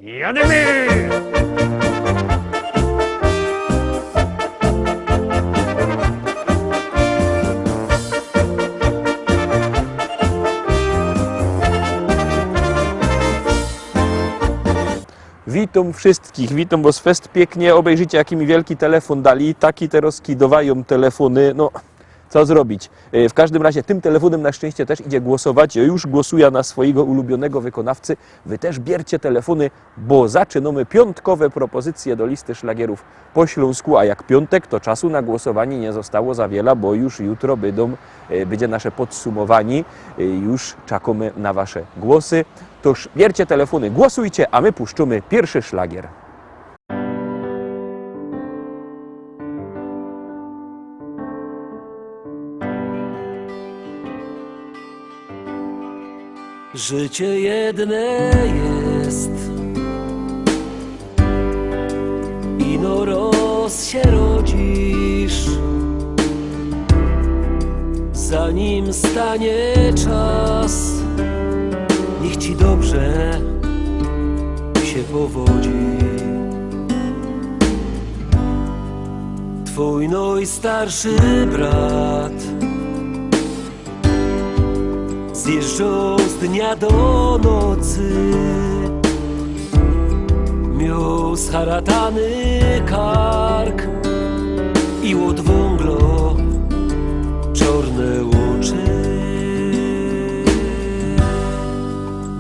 Jadymy! Witam wszystkich, witam was fest pięknie, obejrzyjcie jaki mi wielki telefon dali, taki teraz kidowają telefony, no co zrobić. W każdym razie tym telefonem na szczęście też idzie głosować, ja już głosuję na swojego ulubionego wykonawcy, wy też bierzcie telefony, bo zaczynamy piątkowe propozycje do listy szlagierów po Śląsku, a jak piątek to czasu na głosowanie nie zostało za wiele, bo już jutro będzie nasze podsumowanie, już czekamy na wasze głosy. Toż bierzcie telefony, głosujcie, a my puszczymy pierwszy szlagier. Życie jedne jest, ino roz się rodzisz, zanim stanie czas, niech ci dobrze się powodzi. Twój najstarszy brat zjeżdżał z dnia do nocy, miał zharatany kark i od wąglo czarne oczy.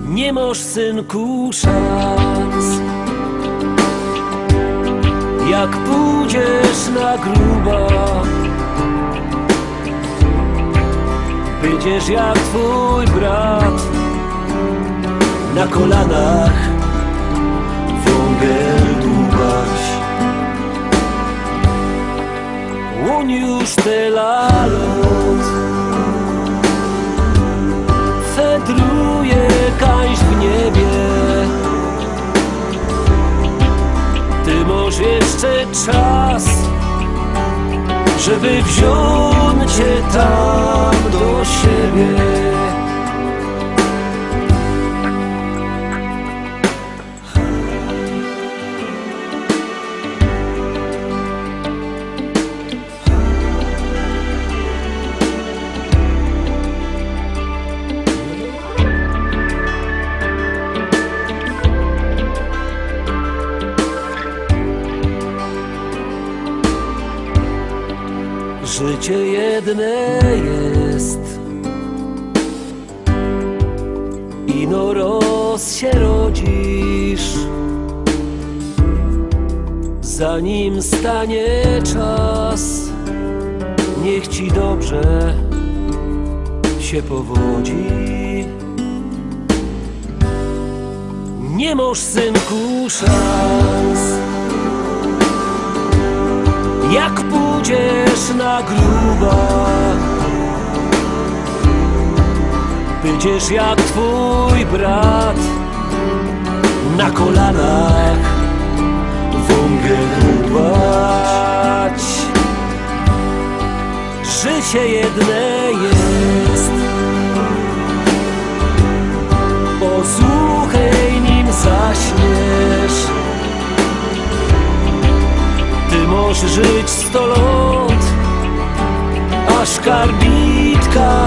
Nie masz, synku, szans, jak pójdziesz na gruba, będziesz jak twój brat, na kolanach wągiel dłubać. On już tyle lat fedruje kaś w niebie, ty masz jeszcze czas, żeby wziąć cię tam do siebie. Życie jedne jest, ino roz się rodzisz, zanim stanie czas, niech ci dobrze się powodzi. Nie masz, synku, szans, jak pójdziesz na gruba, będziesz jak twój brat, na kolanach wągiel dłubać. Życie jedne jest, posłuchaj nim zaśniesz, ty możesz żyć 100 lat, aż karbitka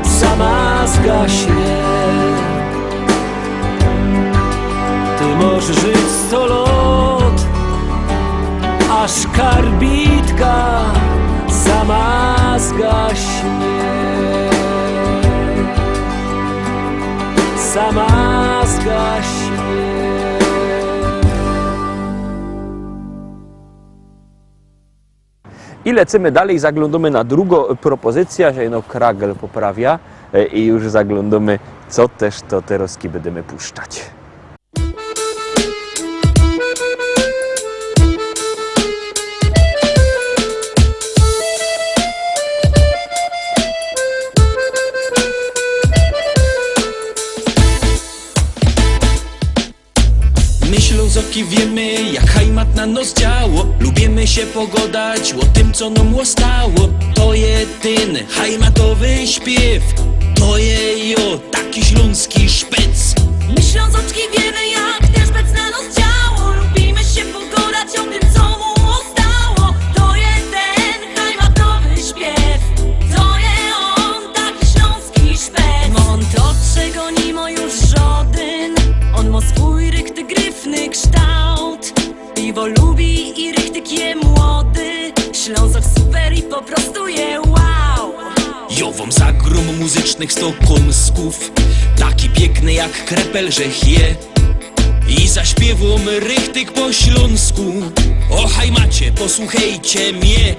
sama zgaśnie. Ty możesz żyć 100 lat, aż karbitka sama zgaśnie. Sama zgaśnie. I lecimy dalej, zaglądamy na drugą propozycję, że no kragel poprawia i już zaglądamy, co też to teraz będziemy puszczać. My Ślązoki wiemy, jak hajmat na nos działo. Lubimy się pogodać o tym, co nam łostało. To jedyny hajmatowy śpiew, to je taki śląski szpec. My Ślązoczki wiemy, jak też bez swój rychty gryfny kształt. Piwo lubi i rychtyk je młody. Ślązok super i po prostu je wow. Jową zagrom muzycznych stokholmsków, taki piękny jak krepel, że je. I zaśpiewom rychtyk po śląsku. O hajmacie, posłuchajcie mnie.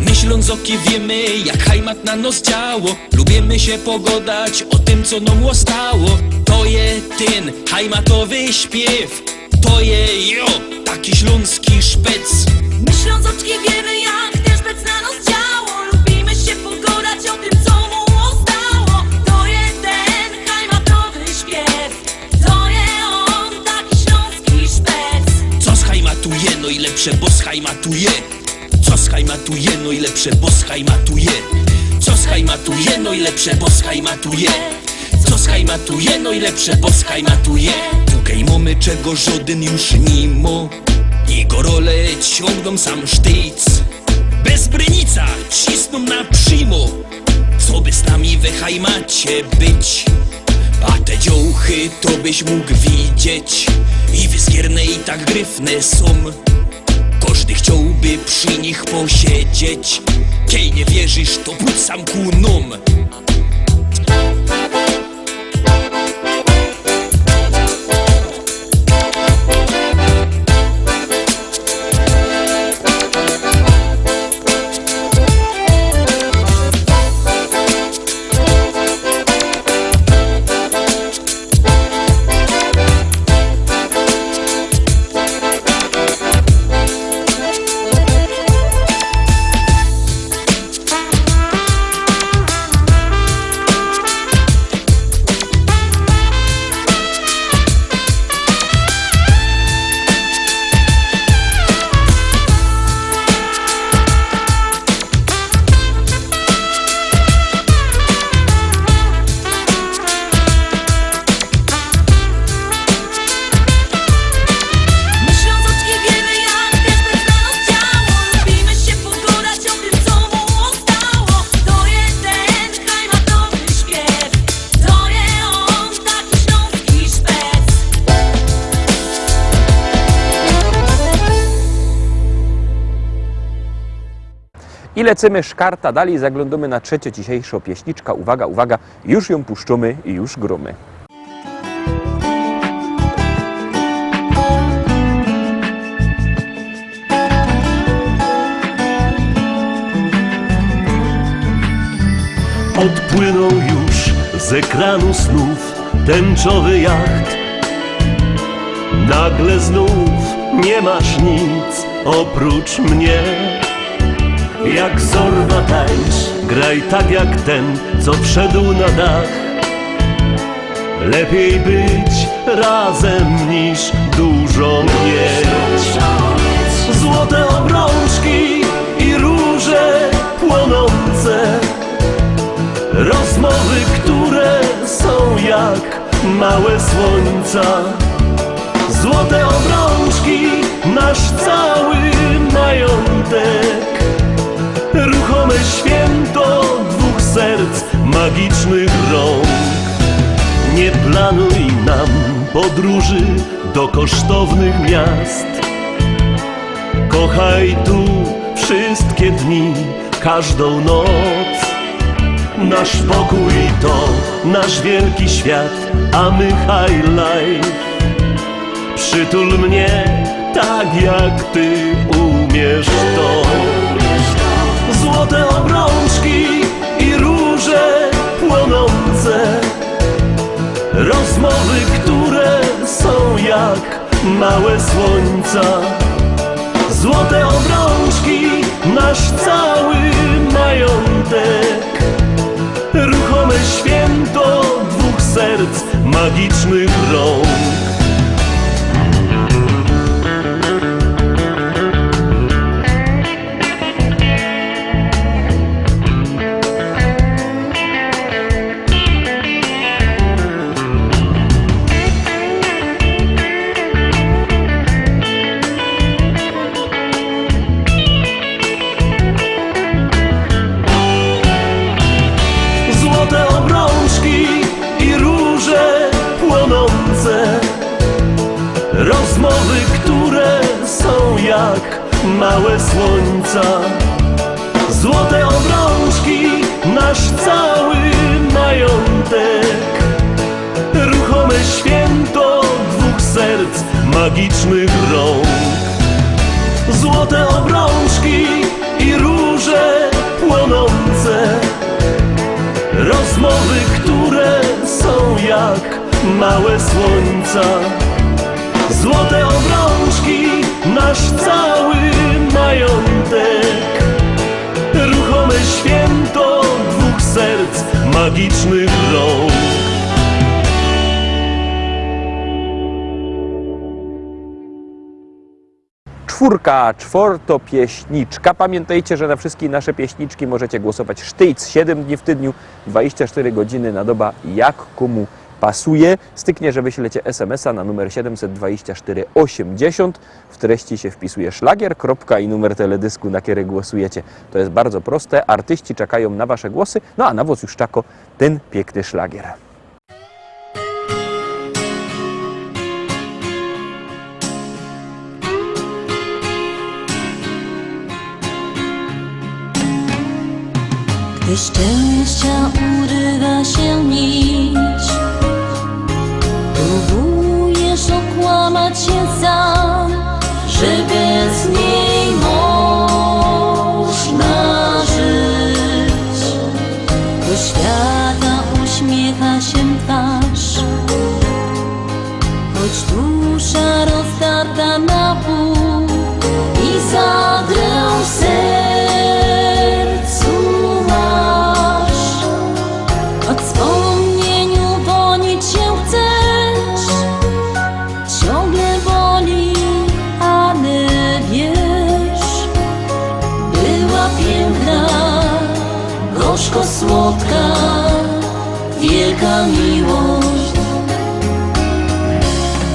My Ślązoki wiemy, jak hajmat na nos działo. Lubimy się pogodać o tym, co nam łostało. To je ten hajmatowy śpiew. To je jo, taki śląski szpec. My Ślązoczki wiemy, jak ten szpec na nos działo. Lubimy się pogodać o tym, co mu ostało. To jest ten hajmatowy śpiew. To je on, taki śląski szpec. Co schajmatuje, no i lepsze, bo schajmatuje. Co schajmatuje, no i lepsze, bo schajmatuje. Co schajmatuje, no i lepsze, bo schajmatuje. Co schajmatuje, no i lepsze, bo schajmatuje. Tukaj mamy czego żaden już nie ma. Jego role ciągną sam sztyc. Bez brynica cisną na przymo. Co by z nami we hajmacie być? A te dziołchy to byś mógł widzieć. I wyskierne i tak gryfne są. Każdy chciałby przy nich posiedzieć. Kiej nie wierzysz, to pójdź sam ku nam. I lecimy szkarta dalej, zaglądamy na trzecie dzisiejszą pieśniczka. Uwaga, uwaga, już ją puszczamy i już gromy. Odpłynął już z ekranu snów tęczowy jacht. Nagle znów nie masz nic oprócz mnie. Jak zorwa tańcz, graj tak jak ten, co wszedł na dach. Lepiej być razem niż dużo mieć. Złote obrączki i róże płonące, rozmowy, które są jak małe słońca. Złote obrączki, nasz cały majątek. Ruchome święto dwóch serc, magicznych rąk. Nie planuj nam podróży do kosztownych miast. Kochaj tu wszystkie dni, każdą noc. Nasz pokój to nasz wielki świat, a my high life. Przytul mnie tak jak ty umiesz to. Złote obrączki i róże płonące, rozmowy, które są jak małe słońca. Złote obrączki, nasz cały majątek. Ruchome święto dwóch serc, magicznych rąk. Złote obrączki i róże płonące, Rozmowy, które są jak małe słońca. Złote obrączki, nasz cały majątek. Ruchome święto dwóch serc, magicznych rąk. Złote obrączki i róże płonące. Rozmowy, które są jak małe słońca. Złote obrączki, nasz cały majątek. Ruchome święto dwóch serc, magicznych rąk. Czwórka, czwortopieśniczka. Pamiętajcie, że na wszystkie nasze pieśniczki możecie głosować sztyjc 7 dni w tygodniu, 24 godziny na dobę, jak komu pasuje. Styknie, że wyślecie SMS-a na numer 72480. W treści się wpisuje szlagier, kropka i numer teledysku, na który głosujecie. To jest bardzo proste. Artyści czekają na wasze głosy. No a na was już czako ten piękny szlagier. Gdy szczęścia urywa się nić, próbujesz okłamać się sam, że bez niej można żyć. Do świata uśmiecha się twarz, choć dusza rozdarta na pół i zadrę w sercu masz. Od wspomnieniu bonić się chcesz, ciągle boli, ale wiesz, była piękna, gorzko słodka, wielka miłość.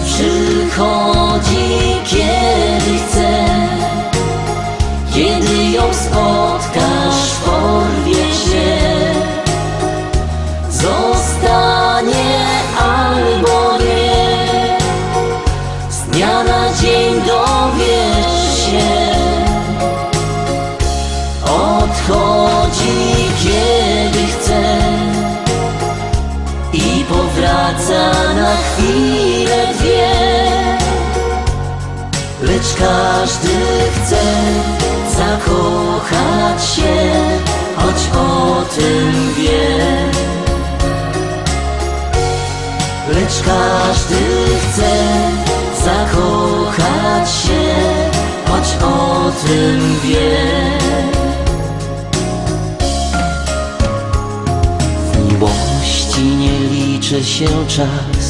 Przychodzi kiedy chce, kiedy ją spotkasz, porwie się. Zostanie albo nie, z dnia na dzień dowiesz się. Odchodzi kiedy chce i powraca na chwilę dwie. Lecz każdy chce zakochać się, choć o tym wie. Lecz każdy chce zakochać się, choć o tym wie. W miłości nie liczy się czas.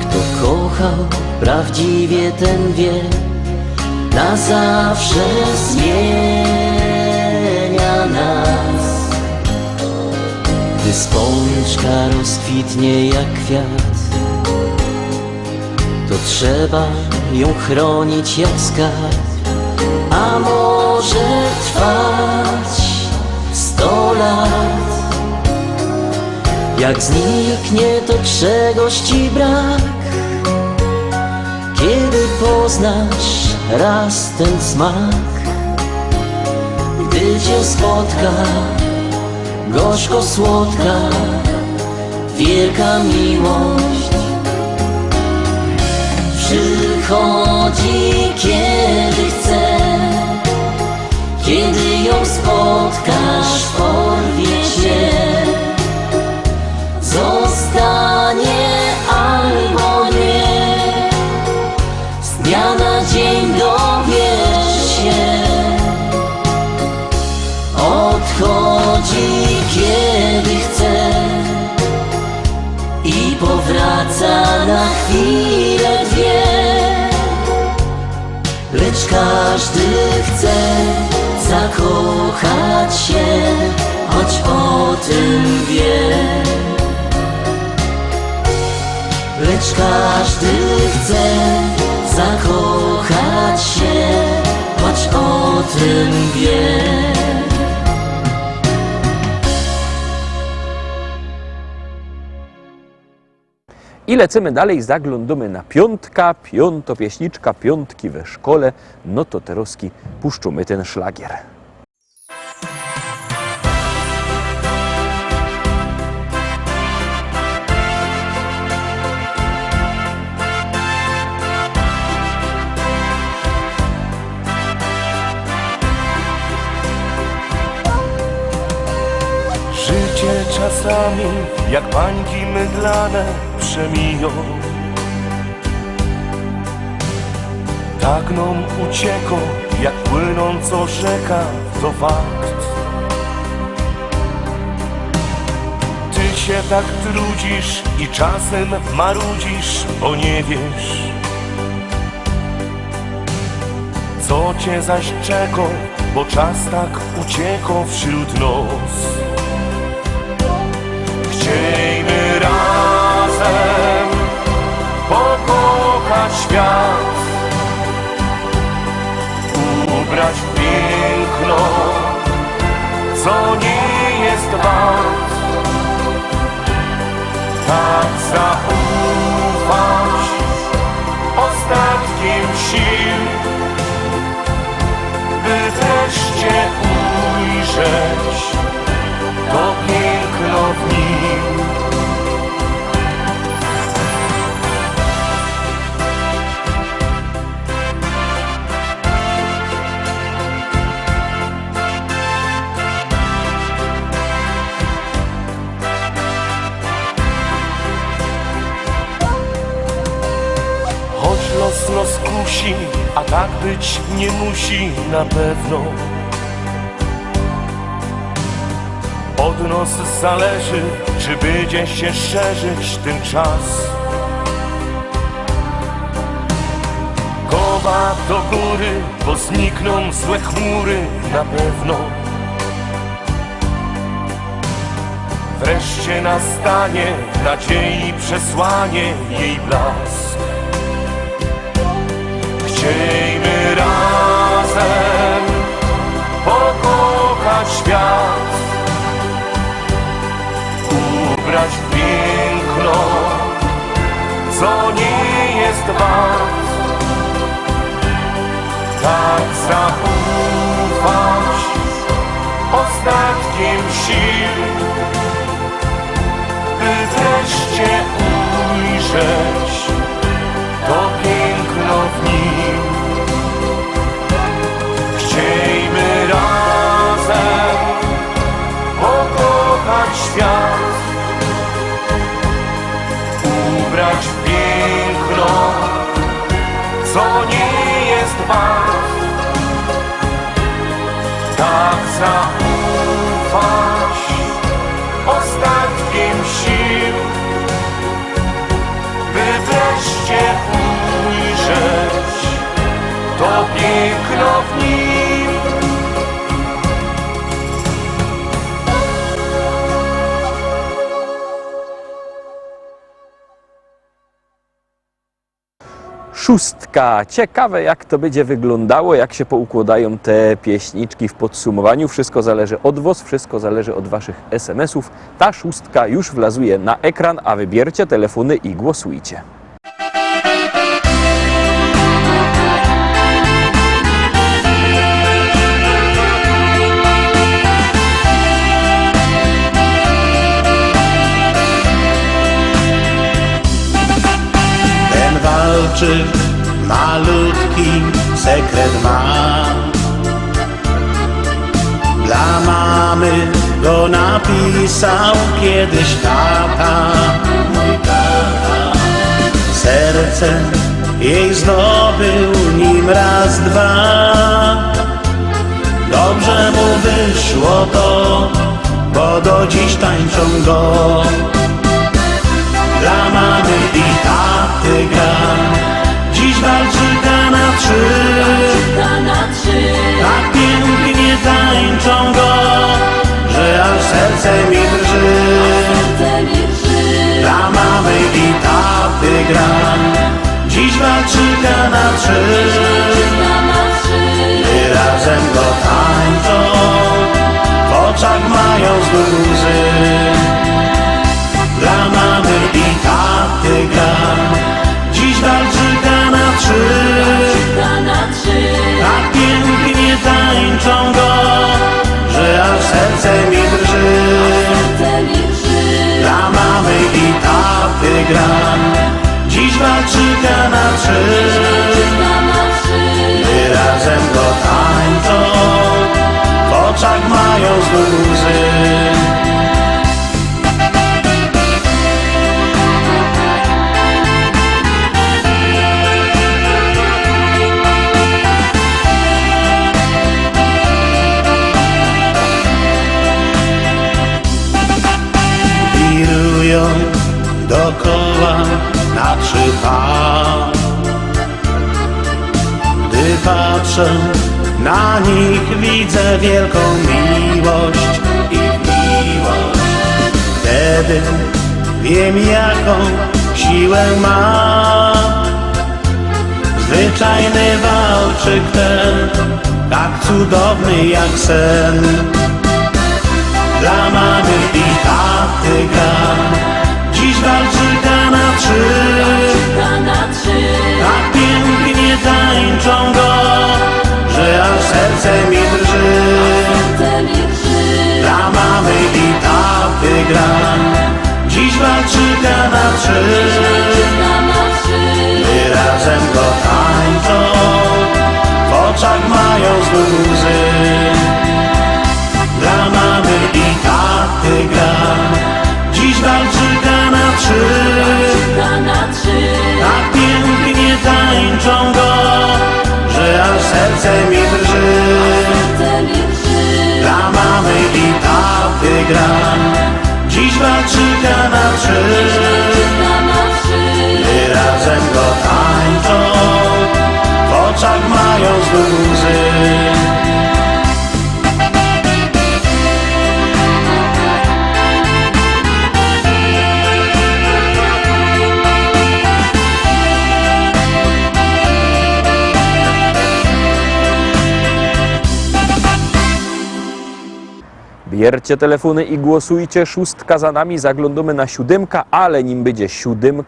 Kto kochał prawdziwie, ten wie, na zawsze zmienia nas. Gdy spączka rozkwitnie jak kwiat, to trzeba ją chronić jak skarb. A może trwać 100 lat. Jak zniknie, to czegoś ci brak, kiedy poznasz raz ten smak. Gdy cię spotka gorzko słodka, wielka miłość. Przychodzi kiedy chce, kiedy ją spotkasz, porwie się. Zostanie albo nie, z dnia na dzień dowiesz się. Odchodzi kiedy chce i powraca na chwilę dwie. Lecz każdy chce zakochać się, choć o tym wie. Lecz każdy chce zakochać się, choć o tym wie. I lecimy dalej, zaglądamy na piątka, piątopieśniczka, piątki we szkole. No to teroski puszczamy ten szlagier. Życie czasami jak bańki mydlane przemiją. Tak nam uciekło jak płynąco rzeka, to fakt. Ty się tak trudzisz i czasem marudzisz, bo nie wiesz, co cię zaś czeka, bo czas tak uciekł wśród nos. Chciejmy razem pokochać świat, ubrać w piękno, co nie jest wart. Tak zaufać ostatkiem sił, by wreszcie ujrzeć to piękno w nim. Choć los nos kusi, a tak być nie musi na pewno. Od nas zależy, czy będzie się szerzyć ten czas. Głowa do góry, bo znikną złe chmury na pewno. Wreszcie nastanie nadziei przesłanie jej blask. Chciejmy razem pokochać świat, ubrać w piękno, co nie jest wart. Tak zaufać ostatkiem sił, by wreszcie ujrzeć to piękno w nim. Chciejmy razem pokochać świat, ubrać w piękno, co nie jest wart. Tak zaufać ostatkiem sił, by wreszcie ujrzeć to piękno w nim. Szóstka. Ciekawe, jak to będzie wyglądało, jak się poukładają te pieśniczki w podsumowaniu. Wszystko zależy od was, wszystko zależy od waszych SMS-ów. Ta szóstka już wlazuje na ekran, a wybiercie telefony i głosujcie. Walczyk malutki sekret ma. Dla mamy go napisał kiedyś tata, mój tata. Serce jej zdobył nim raz, dwa. Dobrze mu wyszło to, bo do dziś tańczą go. Dla mamy i taty gra, dziś walczyka na trzy. Tak pięknie tańczą go, że aż serce mi drży. Dla mamy i taty gra, dziś walczyka na trzy. Gdy razem go tańczą, w oczach mają znów łzy. Dla mamy i taty gra, tańczą go, że aż serce mi drży. Dla mamy i taty gram, dziś walczyka na trzy. Gdy razem go tańczą, w oczach mają znów łzy. Wirują dokoła na 3H. Gdy patrzę na nich, widzę wielką miłość, ich miłość. Wtedy wiem, jaką siłę ma zwyczajny walczyk ten, tak cudowny jak sen. Dla mamy i taty gram, dziś walczyka na trzy. Tak pięknie tańczą go, że aż serce mi drży. Dla mamy i taty gram, dziś walczyka na trzy. Gdy razem go tańczą, w oczach mają znów łzy. Dla mamy i taty gram, dziś walczyka na trzy. Tak pięknie tańczą go, że aż serce mi drży. Dla mamy i taty gram, dziś walczyka na trzy. Gdy razem go tańczą, w oczach mają znów łzy. Bierzcie telefony i głosujcie. 6 za nami, zaglądamy na 7, ale nim będzie 7,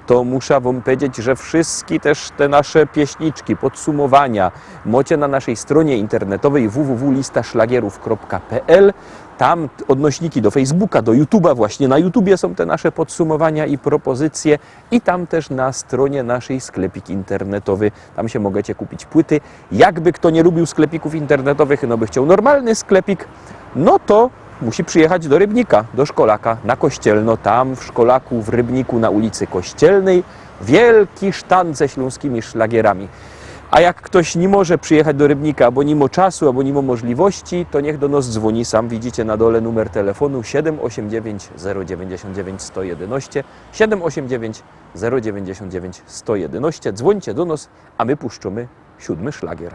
to muszę wam powiedzieć, że wszystkie też te nasze pieśniczki, podsumowania macie na naszej stronie internetowej www.listaszlagierów.pl. Tam odnośniki do Facebooka, do YouTube'a, właśnie na YouTubie są te nasze podsumowania i propozycje i tam też na stronie naszej sklepik internetowy. Tam się możecie kupić płyty. Jakby kto nie lubił sklepików internetowych, no by chciał normalny sklepik, no to musi przyjechać do Rybnika, do Szkolaka, na Kościelno. Tam w Szkolaku, w Rybniku, na ulicy Kościelnej, wielki sztant ze śląskimi szlagierami. A jak ktoś nie może przyjechać do Rybnika, albo nie ma czasu, albo nie ma możliwości, to niech do nas dzwoni. Sam widzicie na dole numer telefonu 789 099 111, 789 099 111. Dzwońcie do nas, a my puszczamy 7 szlagier.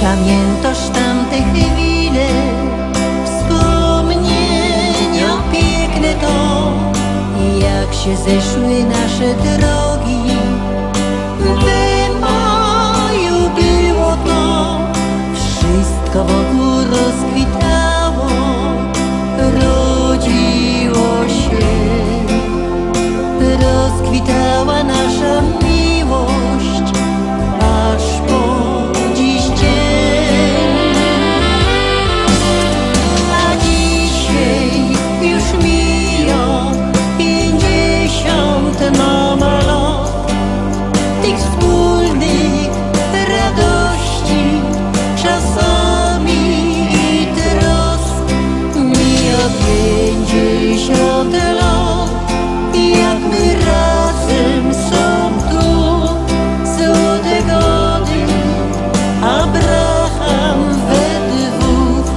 Pamiętasz tamte chwile, wspomnienia piękne to, jak się zeszły nasze drogi. We maju było to, wszystko wokół rozkwitało, rodziło się, rozkwitała nasza miłość, aż po dziś dzień. A dzisiaj już mija 50 nam lat tych wspólnych radości, czasami i trosk. Mija 50 lat, jak my razem są tu, złote gody, Abraham we dwóch.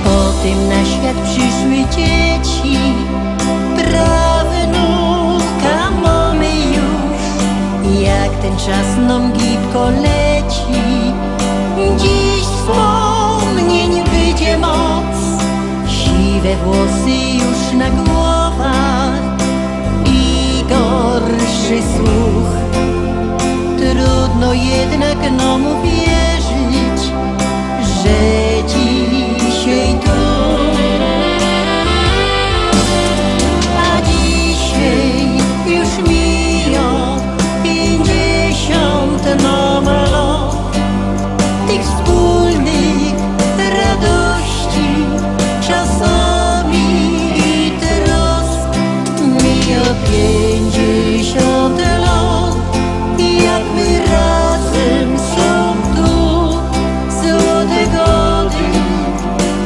Potem na świat przyszły dzieci, prawnukka mamy już. czas nam gibko leci. Dziś wspomnień wyjdzie moc, siwe włosy już na głowach i gorszy słuch. Trudno jednak nam uwierzyć, że dzisiaj tu. A dzisiaj już mija 50 nam lat tych wspólnych radości, czasami i teraz mija 50 lat. Jak my razem są tu, złote gody,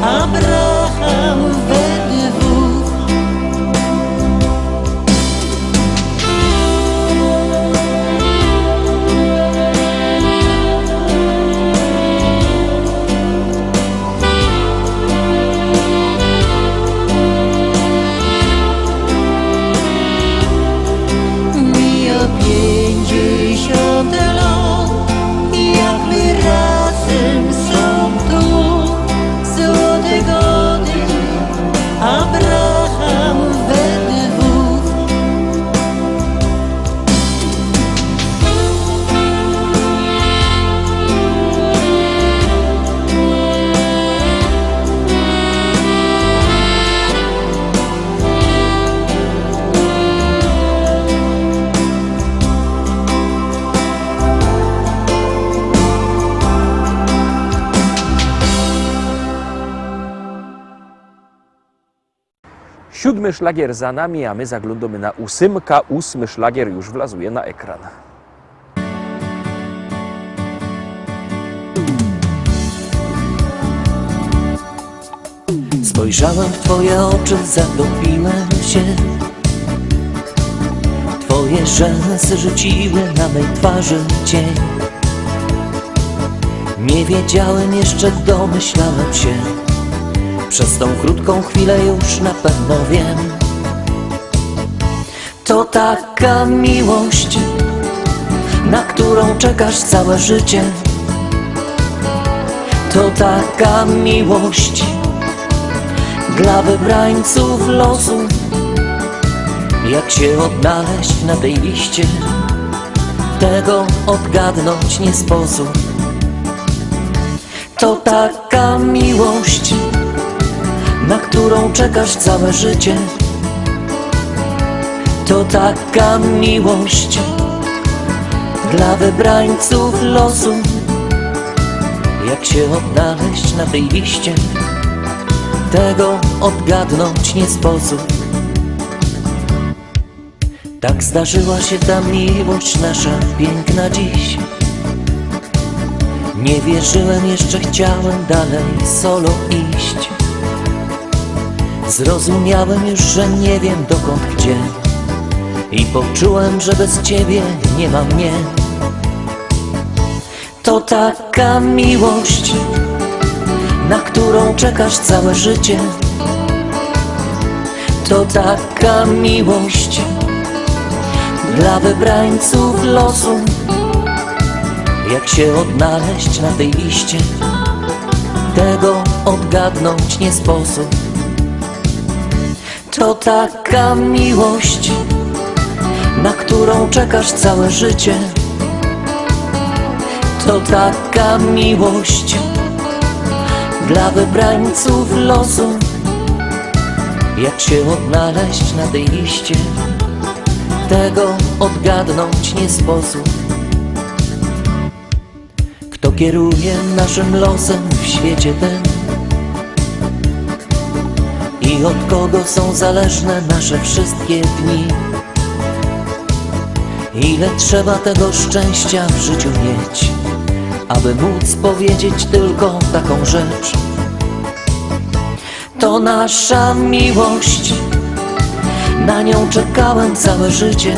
Abraham we dwóch. Mija 50 lat, jak my razem są tu, złote gody, Abraham we dwóch. Siódmy szlagier za nami, a my zaglądamy na ósmka. Ósmy szlagier już wlazuje na ekran. Spojrzałem w twoje oczy, zatopiłem się. Twoje rzęsy rzuciły na mej twarzy cień. Nie wiedziałem jeszcze, domyślałem się. Przez tą krótką chwilę już na pewno wiem. To taka miłość, na którą czekasz całe życie. To taka miłość dla wybrańców losu. Jak się odnaleźć na tej liście, tego odgadnąć nie sposób. To taka miłość, na którą czekasz całe życie. To taka miłość dla wybrańców losu. Jak się odnaleźć na tej liście, tego odgadnąć nie sposób. Tak zdarzyła się ta miłość nasza piękna dziś. Nie wierzyłem jeszcze, chciałem dalej solo iść. Zrozumiałem już, że nie wiem dokąd, gdzie, i poczułem, że bez ciebie nie ma mnie. To taka miłość, na którą czekasz całe życie. To taka miłość dla wybrańców losu. Jak się odnaleźć na tej liście, tego odgadnąć nie sposób. To taka miłość, na którą czekasz całe życie. To taka miłość dla wybrańców losu. Jak się odnaleźć na tej liście, tego odgadnąć nie sposób. Kto kieruje naszym losem w świecie ten? I od kogo są zależne nasze wszystkie dni? Ile trzeba tego szczęścia w życiu mieć, aby móc powiedzieć tylko taką rzecz? To nasza miłość, na nią czekałem całe życie.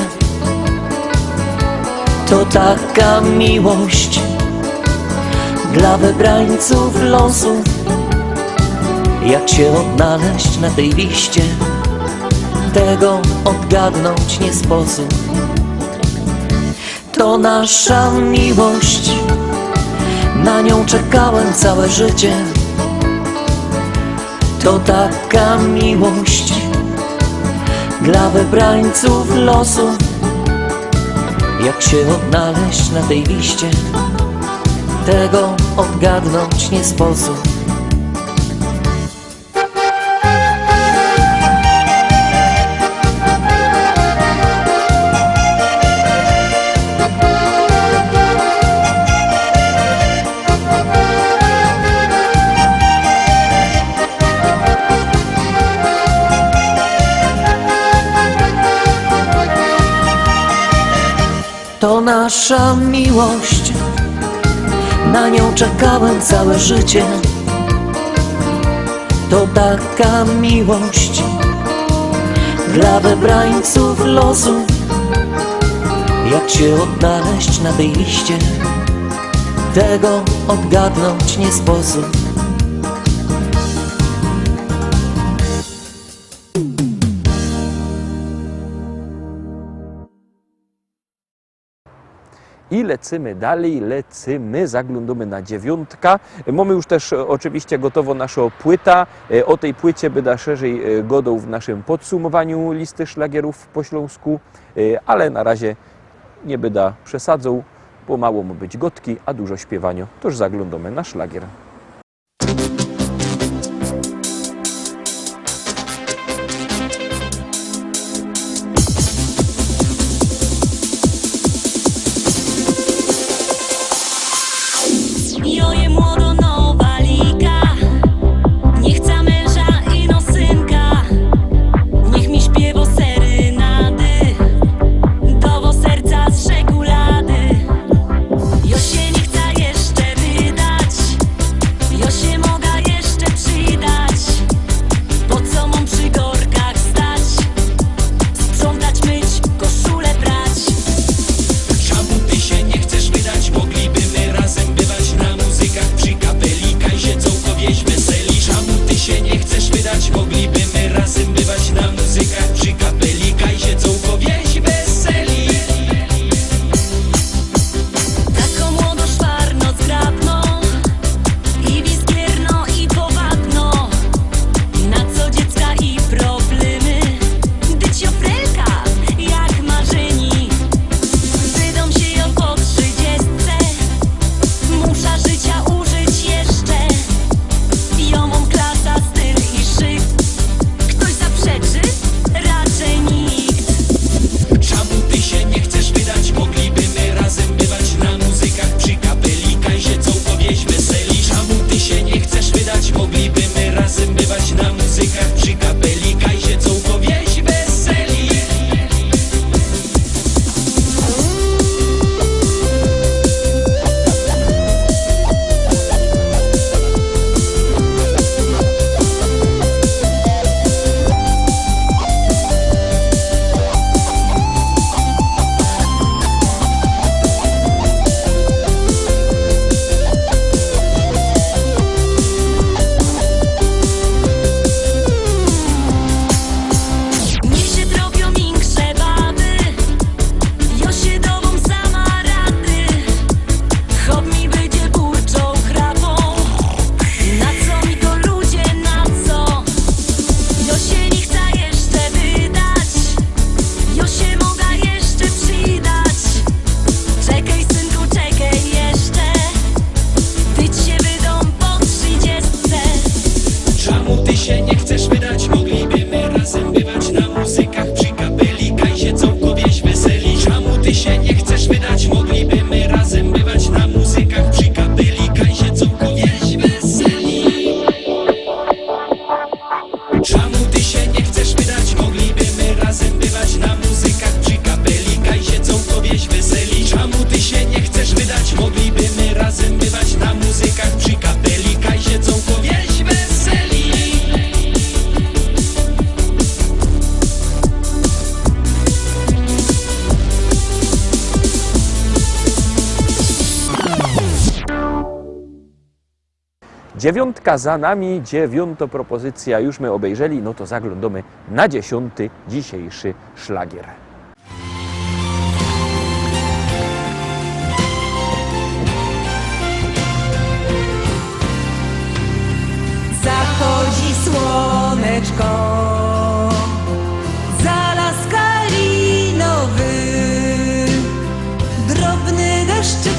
To taka miłość dla wybrańców losu. Jak się odnaleźć na tej liście, tego odgadnąć nie sposób. To nasza miłość, na nią czekałem całe życie. To taka miłość dla wybrańców losu. Jak się odnaleźć na tej liście, tego odgadnąć nie sposób. To nasza miłość, na nią czekałem całe życie. To taka miłość dla wybrańców losu. Jak się odnaleźć na tej liście, tego odgadnąć nie sposób. I lecymy dalej, zaglądamy na 9. Mamy już też oczywiście gotowo naszą płyta. O tej płycie będę szerzej godał w naszym podsumowaniu listy szlagierów po śląsku, ale na razie nie będę przesadzał, bo mało ma być gotki, a dużo śpiewania. To już zaglądamy na szlagier. Joje młodo nowa liga, nie chce męża i no synka. Niech mi śpiewo serynady, dowo serca z czekolady. Jo się nie chce jeszcze wydać, jo się mogę jeszcze przydać. Po co mam przy gorkach stać, sprzątać, myć, koszulę prać. Czemu ty się nie chcesz wydać? Mogliby my razem bywać na muzykach przy kapeli, kajzie cołko wieś weseli. Czemu ty się nie chcesz wydać? Mogliby my razem bywać na muzykach przy kapeli, kajzie cołko wieś weseli. Tako młodo szwarno zgrabno i wiskierno i powabno. Na co dziecka i problemy, dyć ofrelka jak marzeni. Wydom się ją po 30, musza życia użyć jeszcze. Jomą klasa, styl i szyk. Ktoś zaprzeczy? Raczej nikt. Czemu ty się nie chcesz wydać? Mogliby my razem bywać na muzykach przy kapeli, kajzie cołko wieś weseli. Czemu ty się nie chcesz wydać? Mogliby my razem bywać na muzykach przy kapeli, kajzie cołko wieś weseli. Niech się tropią miększe baby, jo się dową sama rady. Chop mi będzie burczą chrapą, na co mi to ludzie, na co? Jo się nie chce jeszcze wydać, jo się mogę jeszcze przydać. Czekaj synku, czekaj jeszcze, tyć się wydą po 30. Czemu ty się nie chcesz wydać? Mogliby my razem bywać na muzykach przy kapeli, kajzie cołko wieś weseli. Czemu ty się nie chcesz wydać? Mogliby my razem bywać na muzykach przy kapeli, kajzie cołko wieś weseli. Czemu ty się nie chcesz wydać? Mogliby my razem bywać na muzykach przy kapeli, kajzie cołko wieś weseli. Czemu ty się nie chcesz wydać? Mogliby my razem bywać na muzykach przy kapeli, kajzie cołko wieś weseli. Dziewiątka za nami, 9. propozycja już my obejrzeli, no to zaglądamy na 10. dzisiejszy szlagier. słoneczko. Za las kalinowy drobny deszczyk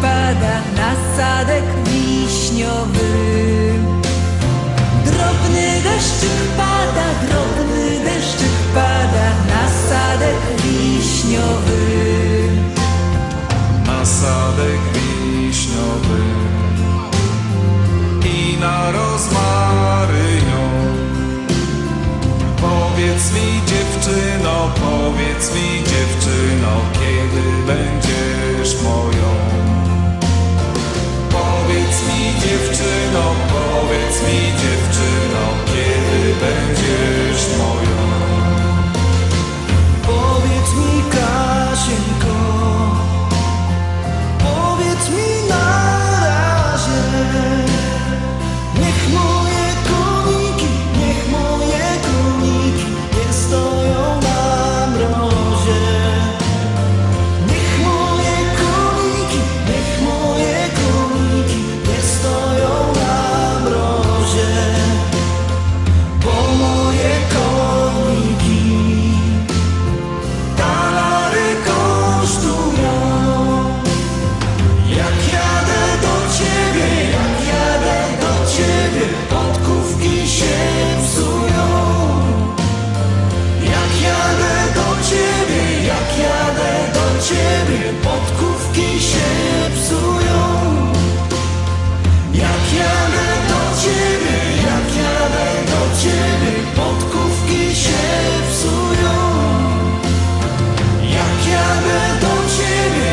pada na sadek wiśniowy. Drobny deszczyk pada na sadek wiśniowy. Na sadek wiśniowy i na rozmarynią. Powiedz mi dziewczyno, kiedy będziesz moją. Powiedz mi dziewczyno, kiedy będziesz moją. Powiedz mi, Kasieńko, powiedz mi na razie. Niech moje koniki nie stoją na mrozie. Niech moje koniki nie stoją na mrozie. Bo moje koniki talary kosztują. Jak jadę do ciebie, podkówki się psują. Jak jadę do ciebie, podkówki się psują. Jak jadę do ciebie, podkówki się psują. Jak jadę do ciebie,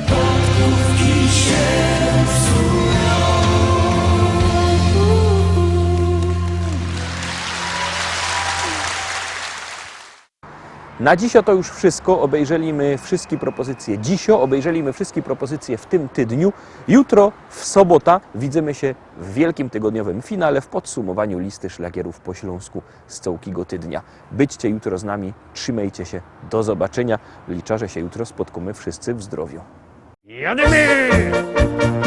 podkówki się psują. Na dziś to już wszystko. Obejrzeliśmy wszystkie propozycje obejrzeliśmy wszystkie propozycje w tym tydniu. Jutro, w sobota, widzimy się w wielkim tygodniowym finale w podsumowaniu listy szlagierów po śląsku z całego tydnia. Byćcie jutro z nami, trzymajcie się, do zobaczenia. Liczę, że się jutro spotkamy wszyscy w zdrowiu. Jademy!